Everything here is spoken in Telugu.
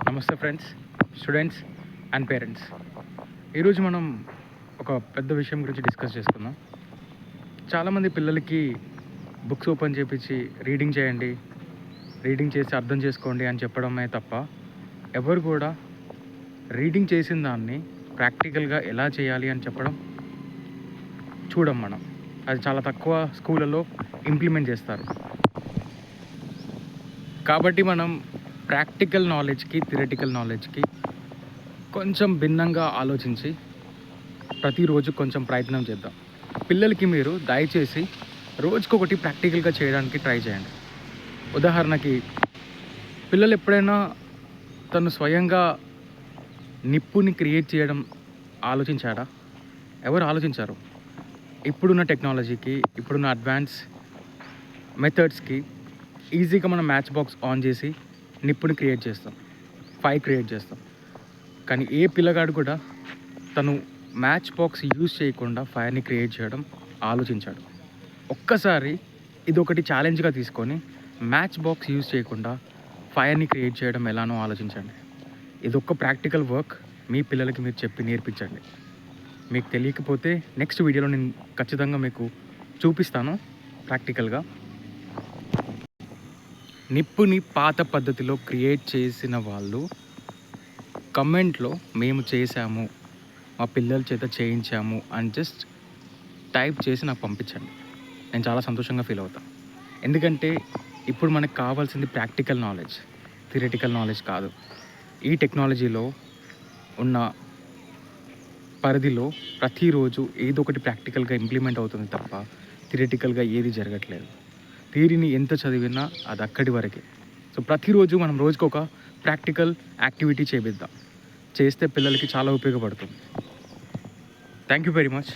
నమస్తే ఫ్రెండ్స్, స్టూడెంట్స్ అండ్ పేరెంట్స్. ఈరోజు మనం ఒక పెద్ద విషయం గురించి డిస్కస్ చేసుకుందాం. చాలామంది పిల్లలకి బుక్స్ ఓపెన్ చేపించి రీడింగ్ చేయండి, రీడింగ్ చేసి అర్థం చేసుకోండి అని చెప్పడమే తప్ప ఎవరు కూడా రీడింగ్ చేసిన దాన్ని ప్రాక్టికల్గా ఎలా చేయాలి అని చెప్పడం చూడం మనం. అది చాలా తక్కువ స్కూళ్ళలో ఇంప్లిమెంట్ చేస్తారు. కాబట్టి మనం ప్రాక్టికల్ నాలెడ్జ్కి థియరిటికల్ నాలెడ్జ్కి కొంచెం భిన్నంగా ఆలోచించి ప్రతిరోజు కొంచెం ప్రయత్నం చేద్దాం. పిల్లలకి మీరు దయచేసి రోజుకొకటి ప్రాక్టికల్గా చేయడానికి ట్రై చేయండి. ఉదాహరణకి పిల్లలు ఎప్పుడైనా తను స్వయంగా నిప్పుని క్రియేట్ చేయడం ఆలోచించారా? ఎవరు ఆలోచించారు? ఇప్పుడున్న టెక్నాలజీకి, ఇప్పుడున్న అడ్వాన్స్ మెథడ్స్కి ఈజీగా మనం మ్యాచ్ బాక్స్ ఆన్ చేసి నిప్పుని క్రియేట్ చేస్తాం, ఫైర్ క్రియేట్ చేస్తాం. కానీ ఏ పిల్లగాడు కూడా తను మ్యాచ్ బాక్స్ యూజ్ చేయకుండా ఫైర్ని క్రియేట్ చేయడం ఆలోచించాడు. ఒక్కసారి ఇది ఒకటి ఛాలెంజ్గా తీసుకొని మ్యాచ్ బాక్స్ యూజ్ చేయకుండా ఫైర్ని క్రియేట్ చేయడం ఎలానో ఆలోచించండి. ఇది ఒక్క ప్రాక్టికల్ వర్క్ మీ పిల్లలకి మీరు చెప్పి నేర్పించండి. మీకు తెలియకపోతే నెక్స్ట్ వీడియోలో నేను ఖచ్చితంగా మీకు చూపిస్తాను ప్రాక్టికల్గా. నిప్పుని పాత పద్ధతిలో క్రియేట్ చేసిన వాళ్ళు కమెంట్లో మేము చేసాము, మా పిల్లల చేత చేయించాము అని జస్ట్ టైప్ చేసి నాకు పంపించండి. నేను చాలా సంతోషంగా ఫీల్ అవుతాను. ఎందుకంటే ఇప్పుడు మనకు కావాల్సింది ప్రాక్టికల్ నాలెడ్జ్, థియరిటికల్ నాలెడ్జ్ కాదు. ఈ టెక్నాలజీలో ఉన్న పరిధిలో ప్రతిరోజు ఏదో ఒకటి ప్రాక్టికల్గా ఇంప్లిమెంట్ అవుతుంది తప్ప థియరిటికల్గా ఏది జరగట్లేదు. థియరీని ఎంత చదివినా అది అక్కడి వరకే. సో ప్రతిరోజు మనం రోజుకొక ప్రాక్టికల్ యాక్టివిటీ చేపిద్దాం. చేస్తే పిల్లలకి చాలా ఉపయోగపడుతుంది. Thank you very much.